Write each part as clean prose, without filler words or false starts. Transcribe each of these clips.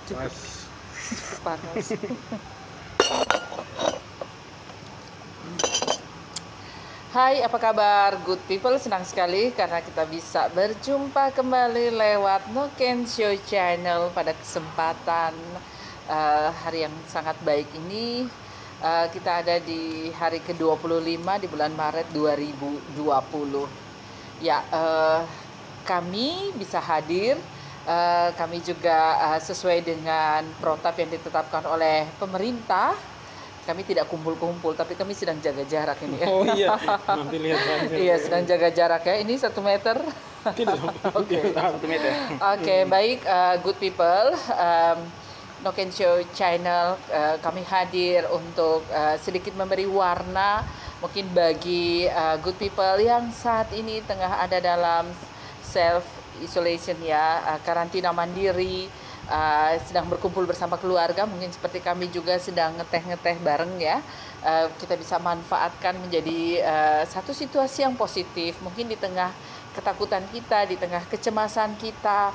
Cukup panas. Hai, apa kabar good people? Senang sekali karena kita bisa berjumpa kembali lewat No Can Show Channel pada kesempatan hari yang sangat baik ini. Kita ada di hari ke-25 di bulan Maret 2020. Ya, kami bisa hadir. Kami juga sesuai dengan protap yang ditetapkan oleh pemerintah. Kami tidak kumpul-kumpul, tapi kami sedang jaga jarak ini. Oh iya, nanti lihat saja. Iya, sedang jaga jarak ya. Ini 1 meter. Oke. 1 meter. Oke, baik good people. No Can Show Channel, kami hadir untuk sedikit memberi warna mungkin bagi good people yang saat ini tengah ada dalam self isolation ya, karantina mandiri, sedang berkumpul bersama keluarga, mungkin seperti kami juga sedang ngeteh-ngeteh bareng ya. Kita bisa manfaatkan menjadi satu situasi yang positif, mungkin di tengah ketakutan kita, di tengah kecemasan kita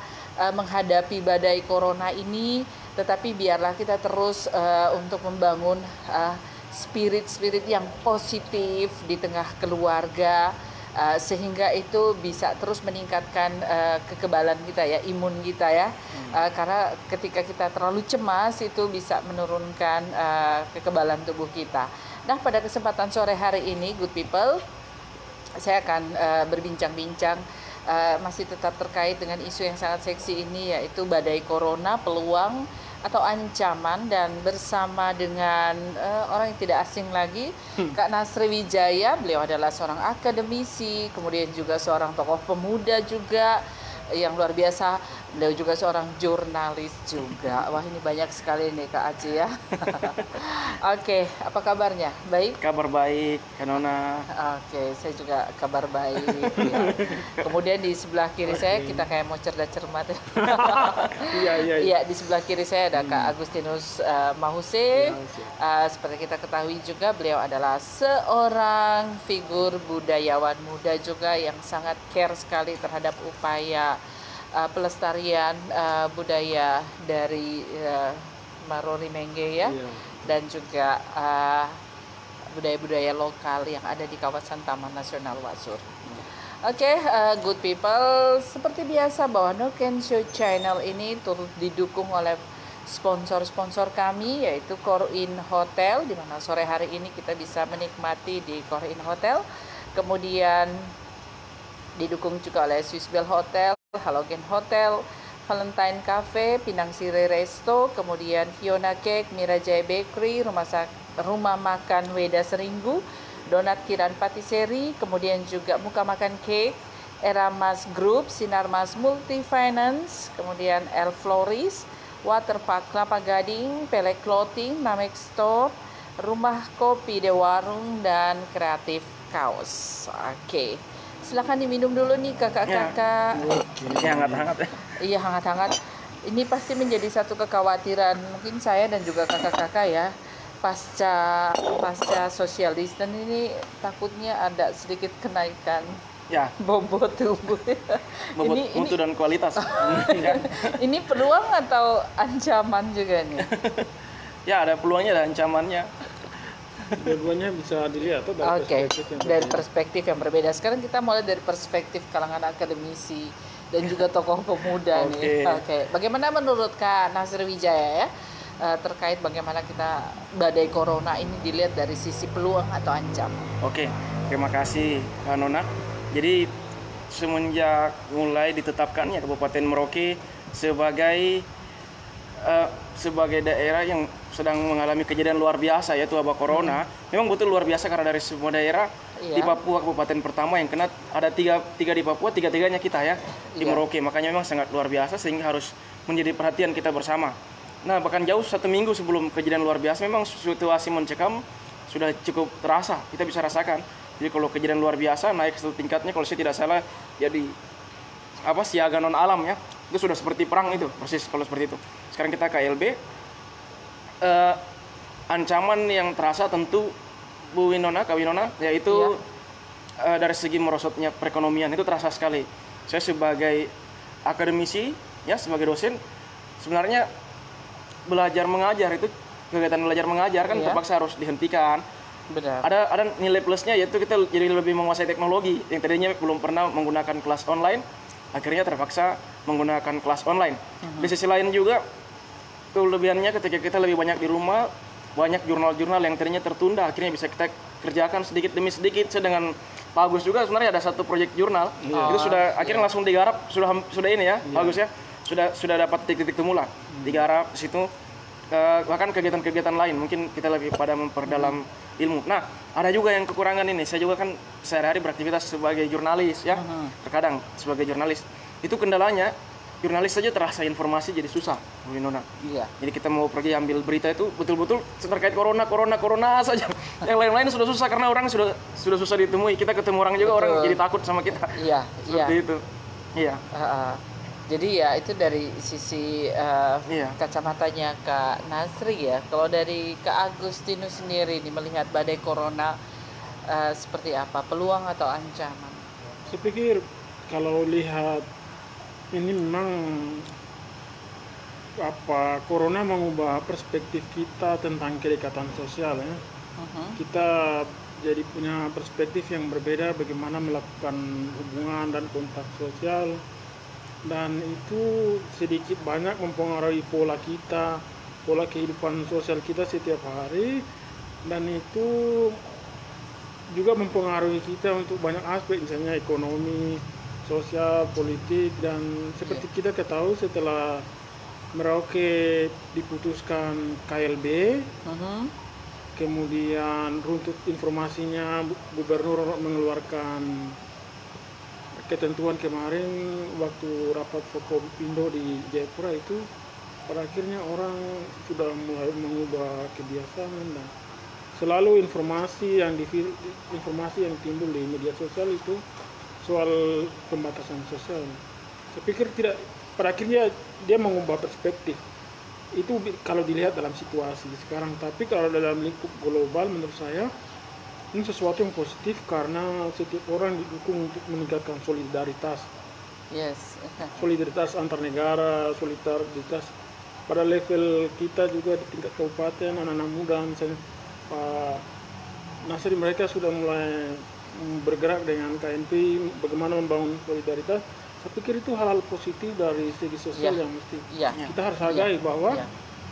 menghadapi badai corona ini, tetapi biarlah kita terus untuk membangun spirit-spirit yang positif di tengah keluarga, sehingga itu bisa terus meningkatkan kekebalan kita ya, imun kita ya. Karena ketika kita terlalu cemas itu bisa menurunkan kekebalan tubuh kita. Nah, pada kesempatan sore hari ini good people, saya akan berbincang-bincang masih tetap terkait dengan isu yang sangat seksi ini, yaitu badai corona, peluang atau ancaman, dan bersama dengan orang yang tidak asing lagi, Kak Nasri Wijaya. Beliau adalah seorang akademisi, kemudian juga seorang tokoh pemuda juga yang luar biasa. Beliau juga seorang jurnalis juga. Wah, ini banyak sekali nih Kak Aci ya. Oke, apa kabarnya? Baik? Kabar baik, Kanona. Oke, saya juga kabar baik ya. Kemudian di sebelah kiri saya, kita kayak mau cerdas cermat ya. Iya, di sebelah kiri saya ada Kak Agustinus Mahuse. Seperti kita ketahui juga, beliau adalah seorang figur budayawan muda juga yang sangat care sekali terhadap upaya pelestarian budaya dari Marori Mengge ya, dan juga budaya-budaya lokal yang ada di kawasan Taman Nasional Wasur. Oke, good people, seperti biasa bahwa No Can Show Channel ini turut didukung oleh sponsor-sponsor kami, yaitu Core-In Hotel, di mana sore hari ini kita bisa menikmati di Core-In Hotel. Kemudian didukung juga oleh Swiss Bell Hotel, Halogen Hotel, Valentine Cafe, Pinang Sire Resto, kemudian Fiona Cake, Mirajaya Bakery, Rumah Makan Weda Seringgu, Donat Kiran Patisserie, kemudian juga Muka Makan Cake, Eramas Group, Sinarmas Multi Finance, kemudian El Floris, Waterpark Kelapa Gading, Pele Clothing, Namek Store, Rumah Kopi De Warung, dan Kreatif Kaos. Oke. Silakan diminum dulu nih kakak-kakak. Ini hangat-hangat ya. Iya, hangat-hangat. Ini pasti menjadi satu kekhawatiran mungkin saya dan juga kakak-kakak ya. Pasca social distance ini takutnya ada sedikit kenaikan bobot tubuh. Bobot mutu dan kualitas. Ini peluang atau ancaman juga nih? Ya, ada peluangnya dan ancamannya. Dua-duanya bisa dilihat tuh dari perspektif yang berbeda. Sekarang kita mulai dari perspektif kalangan akademisi dan juga tokoh pemuda nih. Oke. Bagaimana menurut Kak Nasri Wijaya ya, terkait bagaimana kita badai corona ini dilihat dari sisi peluang atau ancaman? Oke, terima kasih Kak Nona. Jadi semenjak mulai ditetapkannya Kabupaten Merauke sebagai daerah yang sedang mengalami kejadian luar biasa, yaitu wabah corona. Memang betul luar biasa karena dari semua daerah di Papua, kabupaten pertama yang kena ada tiga di Papua, tiga-tiganya kita ya di Merauke. Makanya memang sangat luar biasa sehingga harus menjadi perhatian kita bersama. Nah, bahkan jauh 1 minggu sebelum kejadian luar biasa memang situasi mencekam sudah cukup terasa, kita bisa rasakan. Jadi kalau kejadian luar biasa naik satu tingkatnya, kalau saya tidak salah jadi siaga non alam ya, itu sudah seperti perang itu persis kalau seperti itu. Sekarang kita KLB. Ancaman yang terasa tentu Kak Winona, yaitu dari segi merosotnya perekonomian itu terasa sekali. Saya sebagai akademisi ya, sebagai dosen, sebenarnya belajar mengajar itu, kegiatan belajar mengajar kan terpaksa harus dihentikan. Benar. Ada nilai plusnya, yaitu kita jadi lebih menguasai teknologi. Yang tadinya belum pernah menggunakan kelas online, akhirnya terpaksa menggunakan kelas online. Di sisi lain juga kelebihannya ketika kita lebih banyak di rumah, banyak jurnal-jurnal yang tadinya tertunda akhirnya bisa kita kerjakan sedikit demi sedikit. Dengan Pak Agus juga sebenarnya ada satu proyek jurnal, itu sudah akhirnya langsung digarap, sudah ini ya, Pak Agus ya, sudah dapat titik-titik temu lah, digarap di situ. Bahkan kegiatan-kegiatan lain mungkin kita lebih pada memperdalam ilmu. Nah, ada juga yang kekurangan ini. Saya juga kan sehari-hari beraktivitas sebagai jurnalis ya. Terkadang sebagai jurnalis itu kendalanya, jurnalis saja terasa informasi jadi susah, Bu Nona. Iya. Jadi kita mau pergi ambil berita itu betul-betul terkait corona saja. Yang lain-lain sudah susah karena orang sudah susah ditemui. Kita ketemu orang juga, orang jadi takut sama kita. Iya, Seperti itu. Iya. Jadi ya itu dari sisi kacamatanya Kak Nasri ya. Kalau dari Kak Agustinus sendiri nih melihat badai corona seperti apa? Peluang atau ancaman? Saya pikir kalau lihat ini memang corona mengubah perspektif kita tentang kedekatan sosial ya. Kita jadi punya perspektif yang berbeda bagaimana melakukan hubungan dan kontak sosial. Dan itu sedikit banyak mempengaruhi pola kita, pola kehidupan sosial kita setiap hari, dan itu juga mempengaruhi kita untuk banyak aspek, misalnya ekonomi, sosial, politik, dan seperti kita ketahui setelah Merauke diputuskan KLB, kemudian runtut informasinya gubernur mengeluarkan ketentuan kemarin waktu rapat Forkopindo di Jayapura itu, pada akhirnya orang sudah mulai mengubah kebiasaan dan selalu informasi yang timbul di media sosial itu soal pembatasan sosial. Saya pikir tidak, pada akhirnya dia mengubah perspektif. Itu kalau dilihat dalam situasi sekarang, tapi kalau dalam lingkup global menurut saya ini sesuatu yang positif karena setiap orang didukung untuk meningkatkan solidaritas. Yes. Solidaritas antar negara, solidaritas pada level kita juga di tingkat kabupaten, anak-anak muda, misalnya Pak Nasri, mereka sudah mulai bergerak dengan KNP bagaimana membangun solidaritas. Saya pikir itu hal-hal positif dari segi sosial yang mesti kita harus hargai bahwa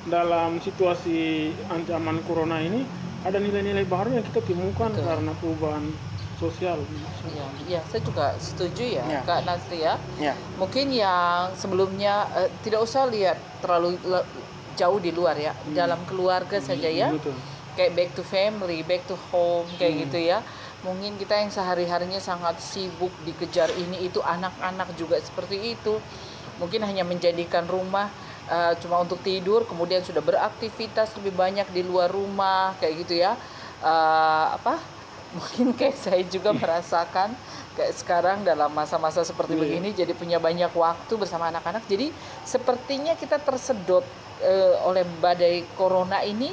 dalam situasi ancaman corona ini ada nilai-nilai baru yang kita temukan karena perubahan sosial. Iya, saya juga setuju ya, Kak Nasri ya. Mungkin yang sebelumnya tidak usah lihat terlalu jauh di luar ya, dalam keluarga saja ya. Betul. Kayak back to family, back to home kayak gitu ya. Mungkin kita yang sehari-harinya sangat sibuk dikejar ini itu, anak-anak juga seperti itu. Mungkin hanya menjadikan rumah cuma untuk tidur, kemudian sudah beraktivitas lebih banyak di luar rumah kayak gitu ya. Mungkin kayak saya juga merasakan kayak sekarang dalam masa-masa seperti begini, jadi punya banyak waktu bersama anak-anak. Jadi sepertinya kita tersedot oleh badai corona ini,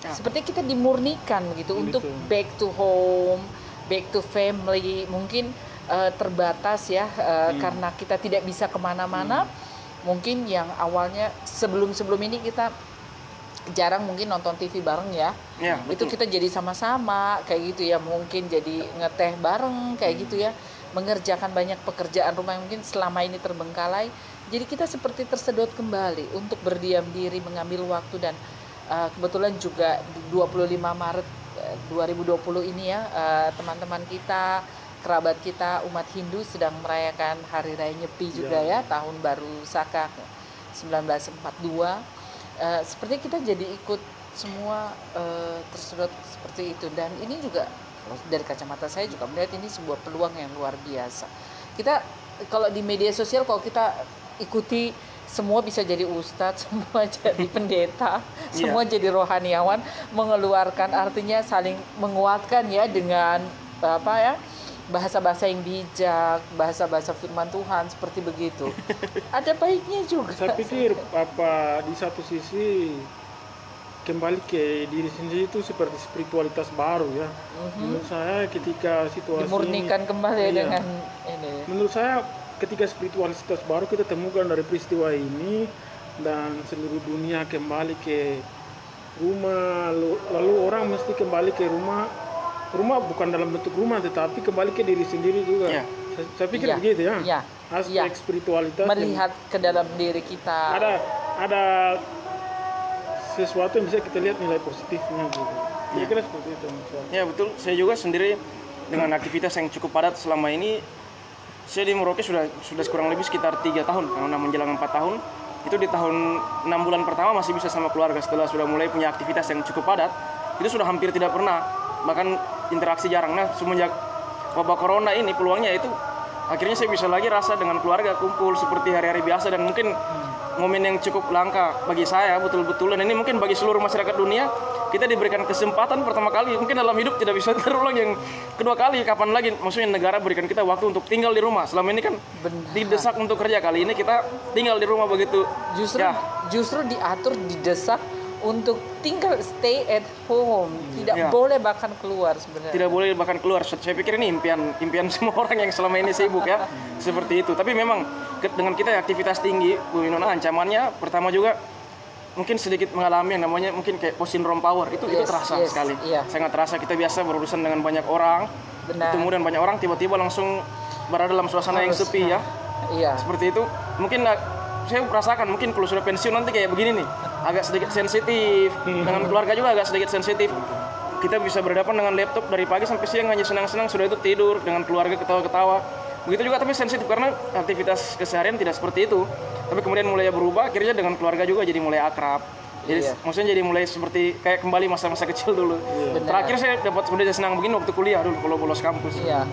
seperti kita dimurnikan gitu untuk back to home, back to family. Mungkin terbatas ya, karena kita tidak bisa kemana-mana. Mungkin yang awalnya sebelum ini kita jarang mungkin nonton TV bareng ya. Itu kita jadi sama-sama kayak gitu ya, mungkin jadi ngeteh bareng kayak gitu ya, mengerjakan banyak pekerjaan rumah yang mungkin selama ini terbengkalai. Jadi kita seperti tersedot kembali untuk berdiam diri, mengambil waktu. Dan kebetulan juga 25 Maret 2020 ini ya, teman-teman kita, kerabat kita umat Hindu sedang merayakan Hari Raya Nyepi juga ya, Tahun Baru Saka 1942. Seperti kita jadi ikut semua tersedot seperti itu. Dan ini juga dari kacamata saya juga melihat ini sebuah peluang yang luar biasa. Kita kalau di media sosial, kalau kita ikuti, semua bisa jadi ustadz, semua jadi pendeta, semua jadi rohaniawan, mengeluarkan, artinya saling menguatkan ya dengan bahasa-bahasa yang bijak, bahasa-bahasa firman Tuhan seperti begitu. Ada baiknya juga. Saya pikir di satu sisi kembali ke diri sendiri itu seperti spiritualitas baru ya. Menurut saya ketika situasi dimurnikan ini, kembali dengan ini. Menurut saya ketika spiritualitas baru kita temukan dari peristiwa ini, dan seluruh dunia kembali ke rumah, lalu orang mesti kembali ke rumah bukan dalam bentuk rumah tetapi kembali ke diri sendiri juga. Ya. Saya pikir begitu ya. Ya. Aspek spiritualitas melihat ke dalam diri kita. Ada sesuatu yang bisa kita lihat nilai positifnya gitu. Kira-kira seperti itu. Ya betul, saya juga sendiri dengan aktivitas yang cukup padat selama ini. Saya di Merauke sudah kurang lebih sekitar 3 tahun, karena menjelang 4 tahun. Itu di tahun 6 bulan pertama masih bisa sama keluarga. Setelah sudah mulai punya aktivitas yang cukup padat, itu sudah hampir tidak pernah, bahkan interaksi jarang. Nah, semenjak wabah corona ini peluangnya itu akhirnya saya bisa lagi rasa dengan keluarga, kumpul seperti hari-hari biasa. Dan mungkin momen yang cukup langka bagi saya betul-betul, dan ini mungkin bagi seluruh masyarakat dunia, kita diberikan kesempatan pertama kali, mungkin dalam hidup tidak bisa terulang yang kedua kali. Kapan lagi, maksudnya negara berikan kita waktu untuk tinggal di rumah. Selama ini kan didesak untuk kerja, kali ini kita tinggal di rumah begitu. Justru diatur, didesak untuk tinggal, stay at home, tidak boleh bahkan keluar sebenarnya. Tidak boleh bahkan keluar. Saya pikir ini impian semua orang yang selama ini sibuk ya, seperti itu. Tapi memang dengan kita aktivitas tinggi, Bu Winona, ancamannya pertama juga mungkin sedikit mengalami yang namanya mungkin kayak post syndrome power. Itu terasa sekali. Sangat terasa. Kita biasa berurusan dengan banyak orang, ketemu dengan banyak orang, tiba-tiba langsung berada dalam suasana yang sepi ya. Seperti itu. Mungkin saya merasakan mungkin kalau sudah pensiun nanti kayak begini nih, agak sedikit sensitif. Dengan keluarga juga agak sedikit sensitif. Kita bisa berhadapan dengan laptop dari pagi sampai siang hanya senang-senang, sudah itu tidur dengan keluarga ketawa-ketawa. Begitu juga tapi sensitif karena aktivitas keseharian tidak seperti itu. Tapi kemudian mulai berubah, akhirnya dengan keluarga juga jadi mulai akrab. Jadi maksudnya jadi mulai seperti kayak kembali masa-masa kecil dulu. Terakhir saya sudah senang begini waktu kuliah dulu kalau bolos kampus. Ya.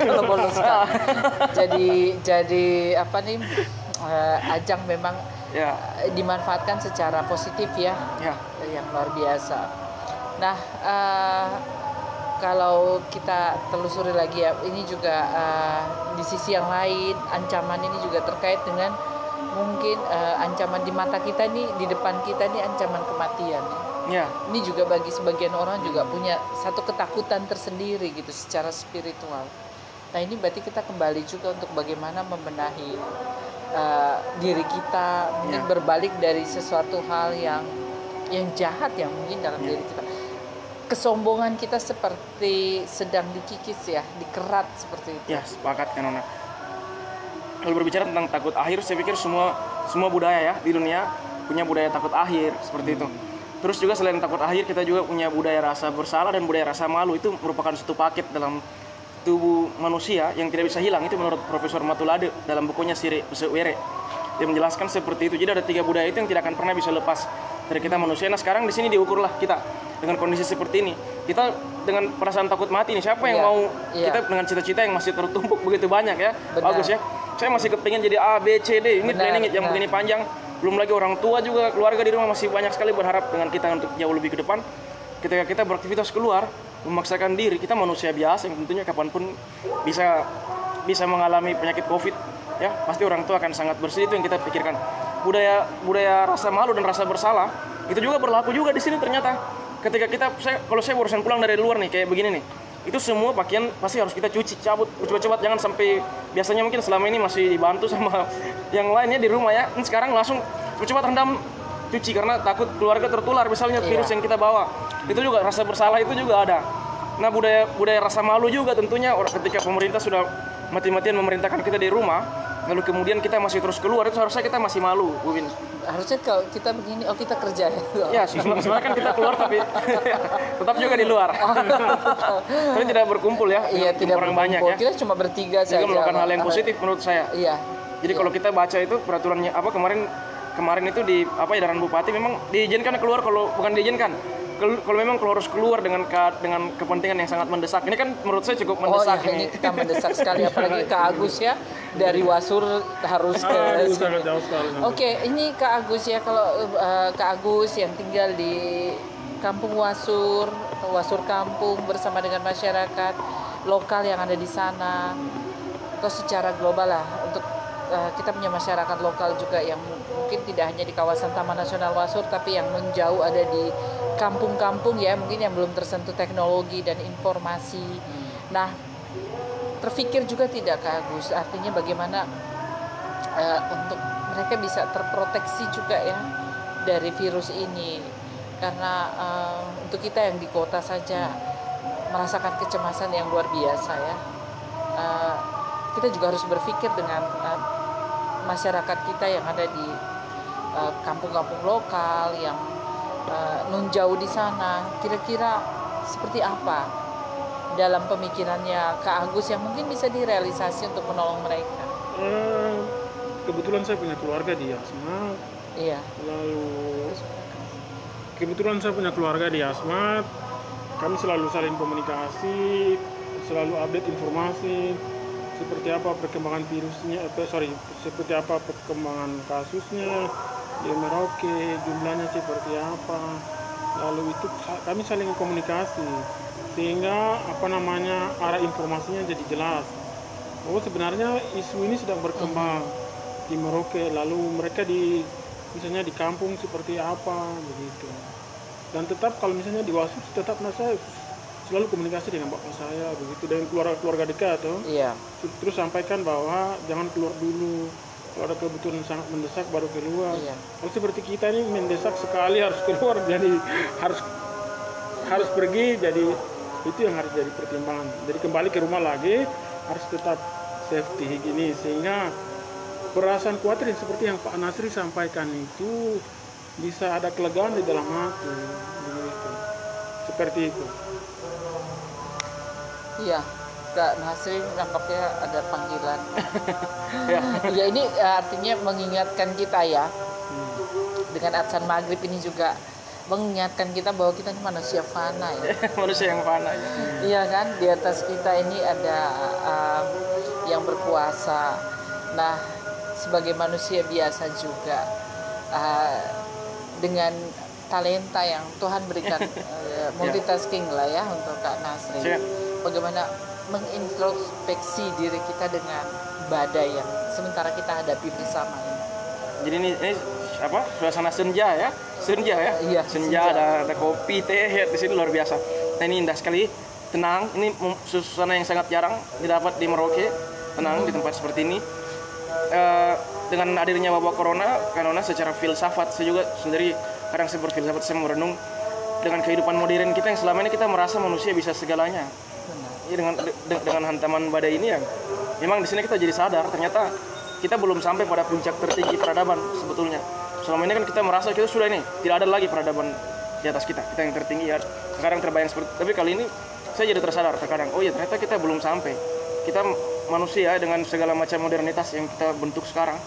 Kalau bolos kampus. jadi apa nih? Ajang memang dimanfaatkan secara positif ya. Yang luar biasa. Nah, kalau kita telusuri lagi ya, ini juga di sisi yang lain ancaman ini juga terkait dengan mungkin ancaman di mata kita nih, di depan kita nih ancaman kematian. Ini juga bagi sebagian orang juga punya satu ketakutan tersendiri gitu secara spiritual. Nah, ini berarti kita kembali juga untuk bagaimana membenahi diri kita, mungkin berbalik dari sesuatu hal yang jahat yang mungkin dalam diri kita. Kesombongan kita seperti sedang dikikis ya, dikerat seperti itu. Ya, sepakat kan Nona. Kalau berbicara tentang takut akhir, saya pikir semua budaya ya di dunia punya budaya takut akhir seperti itu. Terus juga selain takut akhir, kita juga punya budaya rasa bersalah dan budaya rasa malu. Itu merupakan satu paket dalam tubuh manusia yang tidak bisa hilang. Itu menurut Profesor Matulade dalam bukunya Sire Usewere. Dia menjelaskan seperti itu. Jadi ada 3 budaya itu yang tidak akan pernah bisa lepas dari kita manusia. Nah, sekarang di sini diukurlah kita dengan kondisi seperti ini. Kita dengan perasaan takut mati ini, siapa yang mau kita dengan cita-cita yang masih tertumpuk begitu banyak ya. Bagus ya. Saya masih kepingin jadi A, B, C, D. Ini planning yang begini panjang. Belum lagi orang tua juga, keluarga di rumah masih banyak sekali berharap dengan kita untuk jauh lebih ke depan. Ketika kita beraktivitas keluar, memaksakan diri, kita manusia biasa yang tentunya kapanpun bisa mengalami penyakit COVID ya. Pasti orang tua akan sangat bersedih. Itu yang kita pikirkan. Budaya rasa malu dan rasa bersalah itu juga berlaku juga di sini ternyata. Ketika kalau saya barusan pulang dari luar nih kayak begini nih, itu semua pakaian pasti harus kita cuci, cabut, cepat-cepat, jangan sampai biasanya mungkin selama ini masih dibantu sama yang lainnya di rumah ya. Sekarang langsung cepat rendam, cuci karena takut keluarga tertular misalnya virus yang kita bawa. Itu juga rasa bersalah itu juga ada. Nah, budaya rasa malu juga tentunya ketika pemerintah sudah mati-matian memerintahkan kita di rumah, lalu kemudian kita masih terus keluar, itu harusnya kita masih malu, Bu Win. Harusnya kalau kita begini, kita kerja ya. Ya, sebenarnya kan kita keluar tapi tetap juga di luar. Tapi tidak berkumpul ya. Iya, tidak orang berkumpul. Banyak ya. Kita cuma bertiga saja. Juga melakukan hal yang positif menurut saya. Iya. Jadi kalau kita baca itu peraturannya kemarin itu di edaran bupati memang diizinkan keluar, kalau bukan diizinkan. Kalau memang harus keluar dengan kepentingan yang sangat mendesak. Ini kan menurut saya cukup mendesak ini kita mendesak sekali, apalagi Kak Agus ya dari Wasur harus ke sini. Oke, ini Kak Agus ya, kalau Kak Agus yang tinggal di Kampung Wasur atau Wasur Kampung bersama dengan masyarakat lokal yang ada di sana, atau secara global lah untuk kita punya masyarakat lokal juga yang mungkin tidak hanya di kawasan Taman Nasional Wasur tapi yang menjauh ada di kampung-kampung ya, mungkin yang belum tersentuh teknologi dan informasi. Nah, terfikir juga tidak Kak Agus, artinya bagaimana untuk mereka bisa terproteksi juga ya dari virus ini. Karena untuk kita yang di kota saja merasakan kecemasan yang luar biasa ya. Kita juga harus berpikir dengan masyarakat kita yang ada di kampung-kampung lokal yang nun jauh di sana. Kira-kira seperti apa dalam pemikirannya Kak Agus yang mungkin bisa direalisasi untuk menolong mereka? Kebetulan saya punya keluarga di Asmat. Iya. Lalu kebetulan saya punya keluarga di Asmat. Kami selalu saling komunikasi, selalu update informasi seperti apa perkembangan virusnya, seperti apa perkembangan kasusnya di Merauke, jumlahnya seperti apa. Lalu itu kami saling komunikasi sehingga arah informasinya jadi jelas. Oh sebenarnya isu ini sedang berkembang di Merauke, lalu mereka misalnya di kampung seperti apa begitu. Dan tetap kalau misalnya di Wasus tetap saya selalu komunikasi dengan bapak saya begitu, dengan keluarga dekat Iya. Terus sampaikan bahwa jangan keluar dulu, kalau ada kebutuhan sangat mendesak baru keluar. Iya. Kalau seperti kita ini mendesak sekali harus keluar, jadi harus pergi, jadi itu yang harus jadi pertimbangan. Jadi kembali ke rumah lagi harus tetap safety gini, sehingga perasaan khawatir seperti yang Pak Nasri sampaikan itu bisa ada kelegaan di dalam hati begitu. Seperti itu. Iya, Kak Nasri nangkapnya ada panggilan. Ya ini artinya mengingatkan kita ya. Dengan adzan maghrib ini juga mengingatkan kita bahwa kita ini manusia fana ya. Manusia yang fana ya. Iya kan, di atas kita ini ada yang berkuasa. Nah, sebagai manusia biasa juga dengan talenta yang Tuhan berikan, multitasking lah ya untuk Kak Nasri. Bagaimana mengintrospeksi diri kita dengan badai yang sementara kita hadapi bersama ini. Jadi ini suasana senja ya. Iya, senja. Ada kopi, teh di sini luar biasa. Nah ini indah sekali, tenang. Ini suasana yang sangat jarang didapat di Merauke. Tenang di tempat seperti ini. Dengan hadirnya wabah corona, karena secara filsafat saya juga sendiri kadang saya berfilsafat, saya merenung dengan kehidupan modern kita yang selama ini kita merasa manusia bisa segalanya. Ya, dengan hantaman badai ini ya, memang di sini kita jadi sadar ternyata kita belum sampai pada puncak tertinggi peradaban sebetulnya. Selama ini kan kita merasa kita sudah ini tidak ada lagi peradaban di atas kita yang tertinggi ya. Sekarang terbayang seperti, tapi kali ini saya jadi tersadar terkadang, oh ya ternyata kita belum sampai. Kita manusia dengan segala macam modernitas yang kita bentuk sekarang,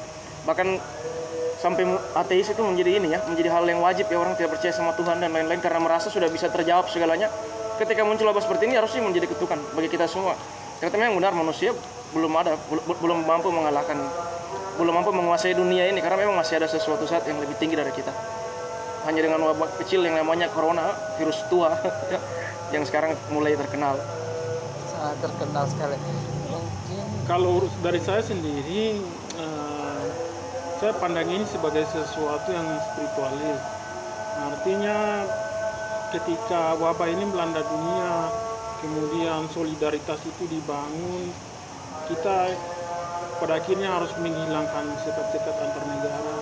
bahkan sampai ateis itu menjadi ini ya, menjadi hal yang wajib ya, orang tidak percaya sama Tuhan dan lain-lain karena merasa sudah bisa terjawab segalanya. Ketika muncul wabah seperti ini harusnya menjadi kutukan bagi kita semua. Ternyata memang benar manusia belum mampu mengalahkan, belum mampu menguasai dunia ini karena memang masih ada sesuatu saat yang lebih tinggi dari kita. Hanya dengan wabah kecil yang namanya corona, virus tua yang sekarang mulai terkenal. Sangat terkenal sekali. Mungkin Kalau dari saya sendiri, saya pandang ini sebagai sesuatu yang spiritualis. Artinya ketika wabah ini melanda dunia, kemudian solidaritas itu dibangun, kita pada akhirnya harus menghilangkan sekat-sekat antar negara.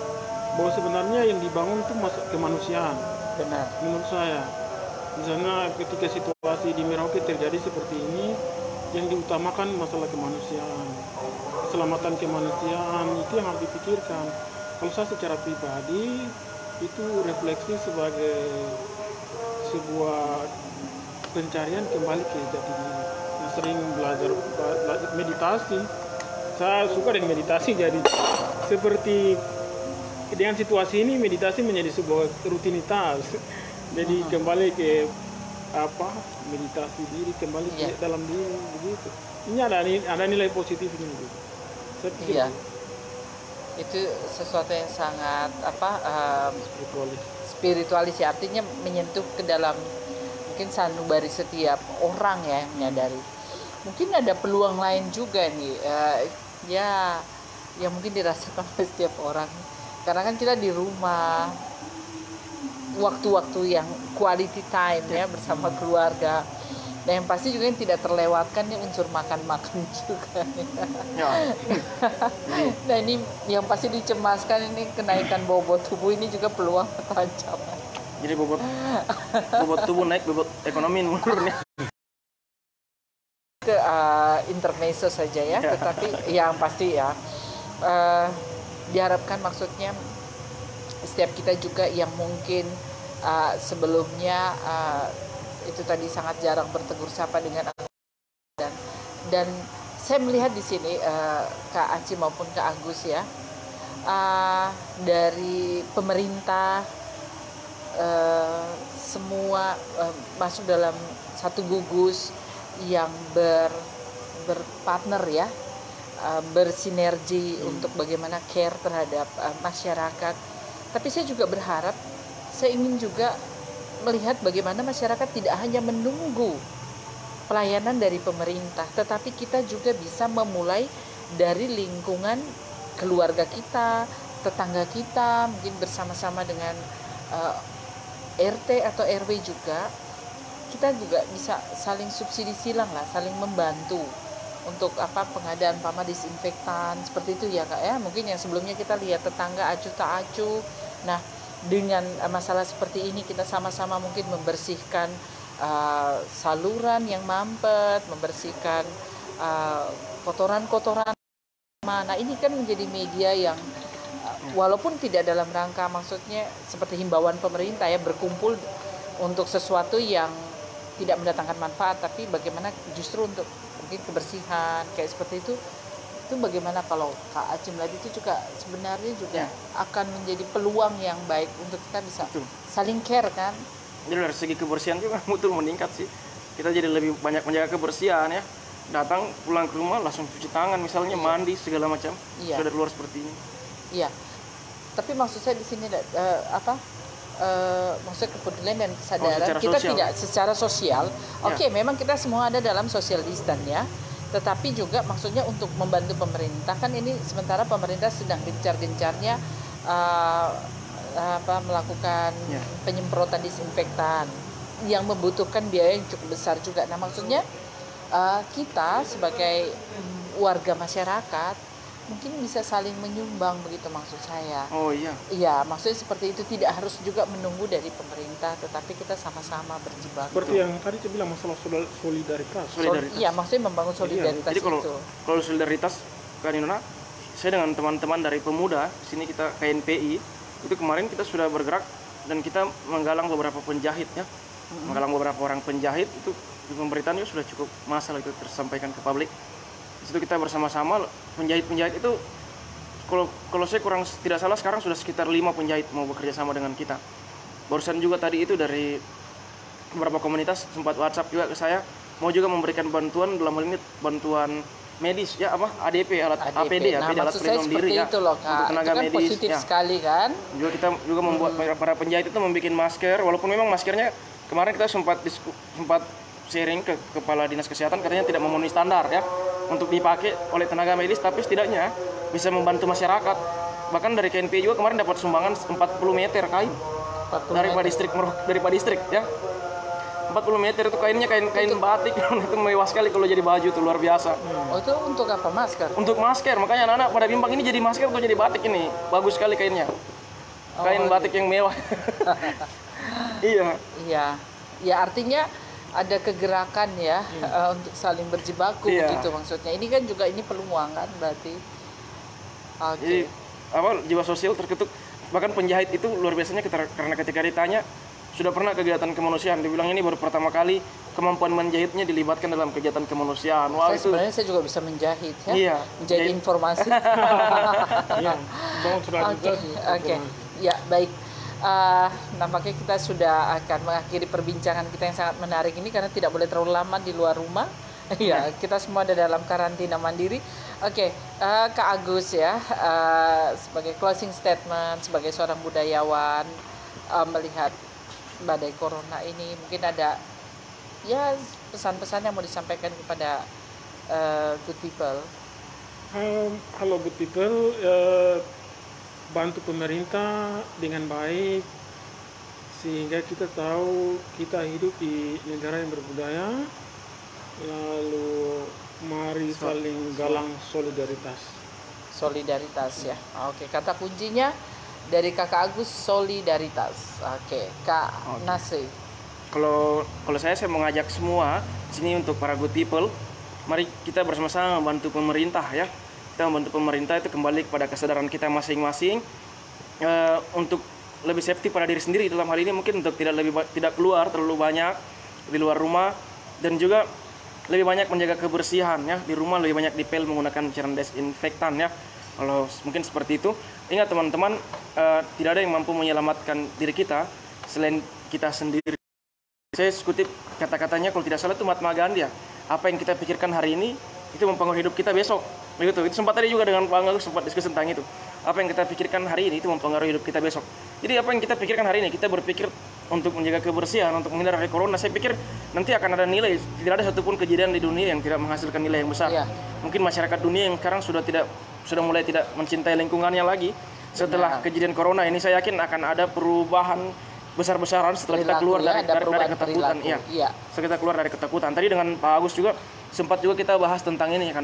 Bahwa sebenarnya yang dibangun itu kemanusiaan. benar. Menurut saya, misalnya ketika situasi di Merauke terjadi seperti ini, yang diutamakan masalah kemanusiaan, keselamatan kemanusiaan itu yang harus dipikirkan. Kalau saya secara pribadi itu refleksi sebagai sebuah pencarian kembali ke jati diri. Nah, sering belajar meditasi. Saya suka dengan meditasi, jadi seperti dengan situasi ini meditasi menjadi sebuah rutinitas. Jadi kembali ke meditasi diri, kembali ke dalam diri begitu. Ini ada nilai positifnya gitu. Saya pikir itu sesuatu yang sangat spiritualis ya, artinya menyentuh ke dalam mungkin sanubari setiap orang ya, yang menyadari mungkin ada peluang lain juga nih yang mungkin dirasakan oleh setiap orang, karena kan kita di rumah, waktu-waktu yang quality time ya bersama keluarga, Dan yang pasti juga yang tidak terlewatkan ini unsur makan-makan juga. Ya. Nah ini yang pasti dicemaskan, ini kenaikan bobot tubuh ini juga peluang atau ancaman. Jadi bobot tubuh naik, bobot ekonomi menurun ya. Ke intermezzo saja ya, tetapi yang pasti ya diharapkan, maksudnya setiap kita juga yang mungkin sebelumnya itu tadi sangat jarang bertegur sapa dengan dan saya melihat di sini Kak Aci maupun Kak Agus ya, dari pemerintah semua masuk dalam satu gugus yang berpartner ya, bersinergi untuk bagaimana care terhadap masyarakat. Tapi saya juga berharap, saya ingin juga melihat bagaimana masyarakat tidak hanya menunggu pelayanan dari pemerintah, tetapi kita juga bisa memulai dari lingkungan keluarga kita, tetangga kita, mungkin bersama-sama dengan RT atau RW juga. Kita juga bisa saling subsidi silang lah, saling membantu untuk pengadaan disinfektan seperti itu ya Kak ya. Mungkin yang sebelumnya kita lihat tetangga acuh tak acuh. Nah, dengan masalah seperti ini kita sama-sama mungkin membersihkan saluran yang mampet, membersihkan kotoran-kotoran. Nah ini kan menjadi media yang walaupun tidak dalam rangka, maksudnya seperti himbauan pemerintah ya, berkumpul untuk sesuatu yang tidak mendatangkan manfaat, tapi bagaimana justru untuk mungkin kebersihan kayak seperti itu bagaimana kalau Kak Aci melihat itu juga sebenarnya juga akan menjadi peluang yang baik untuk kita bisa saling care kan. Jadi dari segi kebersihan juga mutul meningkat sih. Kita jadi lebih banyak menjaga kebersihan ya. Datang pulang ke rumah langsung cuci tangan misalnya, mandi segala macam. Sudah keluar seperti ini. Iya. Tapi maksud saya di sini maksudnya kepedulian dan kesadaran kita sosial. Tidak secara sosial. Oke, memang kita semua ada dalam social distance ya. Tetapi juga maksudnya untuk membantu pemerintah, kan ini sementara pemerintah sedang gencar-gencarnya melakukan penyemprotan disinfektan yang membutuhkan biaya yang cukup besar juga. Nah maksudnya kita sebagai warga masyarakat mungkin bisa saling menyumbang, begitu maksud saya. Oh iya. Iya, maksudnya seperti itu, tidak harus juga menunggu dari pemerintah, tetapi kita sama-sama berjibaku. Seperti yang tadi saya bilang, masalah solidaritas. Iya, maksudnya membangun solidaritas. Jadi kalau solidaritas kan Indonesia, saya dengan teman-teman dari pemuda sini, kita KNPI itu kemarin kita sudah bergerak dan kita menggalang beberapa penjahit ya, menggalang beberapa orang penjahit itu di pemberitaan itu sudah cukup masalah itu tersampaikan ke publik. Di situ kita bersama-sama penjahit-penjahit itu, kalau saya kurang tidak salah sekarang sudah sekitar 5 penjahit mau bekerja sama dengan kita. Barusan juga tadi itu dari beberapa komunitas sempat WhatsApp juga ke saya, mau juga memberikan bantuan, dalam hal ini bantuan medis ya, ADP, alat APD, nah, alat pelindung diri ya, itu loh, Kak. untuk tenaga itu kan medis positif ya. Sekali kan. Juga kita juga membuat para penjahit itu membuat masker, walaupun memang maskernya kemarin kita sempat sharing ke kepala dinas kesehatan, katanya tidak memenuhi standar ya untuk dipakai oleh tenaga medis, tapi setidaknya bisa membantu masyarakat. Bahkan dari KNP juga kemarin dapat sumbangan 40 meter kain dari Pak Distrik ya. 40 meter itu kainnya kain batik itu mewah sekali kalau jadi baju, itu luar biasa. Oh, itu untuk apa? Masker? Untuk masker, makanya anak-anak pada bimbang ini jadi masker atau jadi batik, ini bagus sekali kainnya. Kain batik yang mewah. Iya, ya artinya ada kegerakan ya untuk saling berjibaku begitu maksudnya. Ini kan juga ini peluang kan berarti. Jadi jiwa sosial terketuk. Bahkan penjahit itu luar biasanya karena ketika ditanya sudah pernah kegiatan kemanusiaan, dibilang ini baru pertama kali kemampuan menjahitnya dilibatkan dalam kegiatan kemanusiaan. Wah, sebenarnya saya juga bisa menjahit ya. Iya. Menjadi informasi. Oke. Ya, baik. Nampaknya kita sudah akan mengakhiri perbincangan kita yang sangat menarik ini karena tidak boleh terlalu lama di luar rumah. Ya, kita semua ada dalam karantina mandiri. Oke, Kak Agus ya, sebagai closing statement, sebagai seorang budayawan, melihat badai corona ini, mungkin ada ya pesan-pesan yang mau disampaikan kepada good people. Halo good people, bantu pemerintah dengan baik sehingga kita tahu kita hidup di negara yang berbudaya lalu mari saling galang solidaritas. Solidaritas ya. Oke, kata kuncinya dari Kakak Agus, solidaritas. Oke, Kak Nasir. Kalau saya mengajak semua sini untuk para good people, mari kita bersama-sama membantu pemerintah ya. Kita membantu pemerintah itu kembali kepada kesadaran kita masing-masing untuk lebih safety pada diri sendiri dalam hal ini, mungkin untuk tidak keluar terlalu banyak di luar rumah, dan juga lebih banyak menjaga kebersihan ya di rumah, lebih banyak dipel menggunakan cairan desinfektan ya. Kalau mungkin seperti itu, ingat teman-teman, tidak ada yang mampu menyelamatkan diri kita selain kita sendiri. Saya kutip kata-katanya kalau tidak salah itu Mahatma Gandhi ya. Apa yang kita pikirkan hari ini itu mempengaruhi hidup kita besok. Begitu. Itu sempat tadi juga dengan Pak Angga sempat diskusi tentang itu. Apa yang kita pikirkan hari ini itu mempengaruhi hidup kita besok. Jadi apa yang kita pikirkan hari ini, kita berpikir untuk menjaga kebersihan, untuk menghindar dari corona. Saya pikir nanti akan ada nilai. Tidak ada satupun kejadian di dunia yang tidak menghasilkan nilai yang besar. Ya. Mungkin masyarakat dunia yang sekarang sudah mulai tidak mencintai lingkungannya lagi. Setelah kejadian corona ini, saya yakin akan ada perubahan besar-besaran setelah kita keluar dari ketakutan. Iya. Setelah kita keluar dari ketakutan. Tadi dengan Pak Agus juga sempat juga kita bahas tentang ini ya,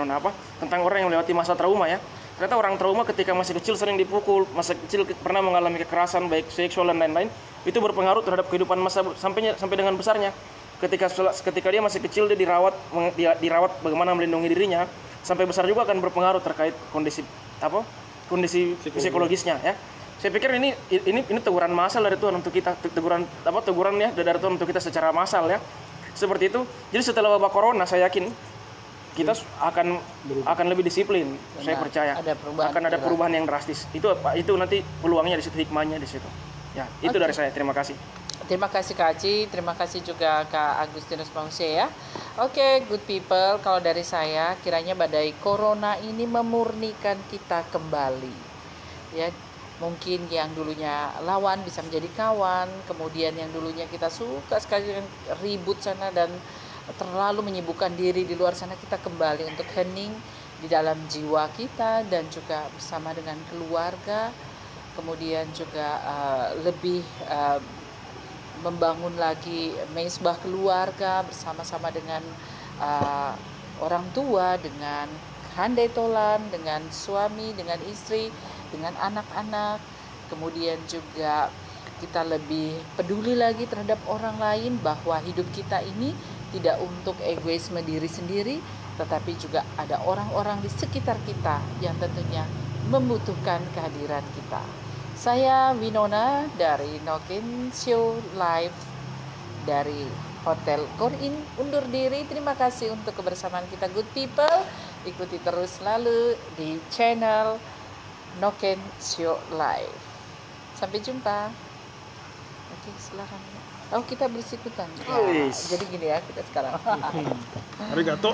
tentang orang yang melewati masa trauma ya. Ternyata orang trauma ketika masih kecil sering dipukul, masa kecil pernah mengalami kekerasan baik seksual dan lain-lain, itu berpengaruh terhadap kehidupan sampai dengan besarnya. Ketika dia masih kecil, dia dirawat bagaimana melindungi dirinya, sampai besar juga akan berpengaruh terkait kondisi psikologisnya ya. Saya pikir ini teguran massal dari Tuhan untuk kita, teguran ya dari Tuhan untuk kita secara massal ya. Seperti itu. Jadi setelah wabah corona, saya yakin kita akan lebih disiplin. Benar, saya percaya akan ada perubahan yang drastis. Itu nanti peluangnya di situ, hikmahnya di situ. Ya, itu dari saya. Terima kasih. Terima kasih Kak Aci, terima kasih juga Kak Agustinus Mause ya. Oke, good people, kalau dari saya kiranya badai corona ini memurnikan kita kembali. Ya, mungkin yang dulunya lawan bisa menjadi kawan, kemudian yang dulunya kita suka sekali ribut sana dan terlalu menyibukkan diri di luar sana, kita kembali untuk hening di dalam jiwa kita dan juga bersama dengan keluarga, kemudian juga lebih membangun lagi mesbah keluarga bersama-sama dengan orang tua, dengan handai tolan, dengan suami, dengan istri, dengan anak-anak. Kemudian juga kita lebih peduli lagi terhadap orang lain, bahwa hidup kita ini tidak untuk egoisme diri sendiri, tetapi juga ada orang-orang di sekitar kita yang tentunya membutuhkan kehadiran kita. Saya Winona dari Noken Show Live dari Hotel Korin undur diri. Terima kasih untuk kebersamaan kita good people. Ikuti terus selalu di channel Noken Show Live. Sampai jumpa. Oke, silakan. Oh, kita bersikutan. Ya, jadi gini ya kita sekarang. Arigato.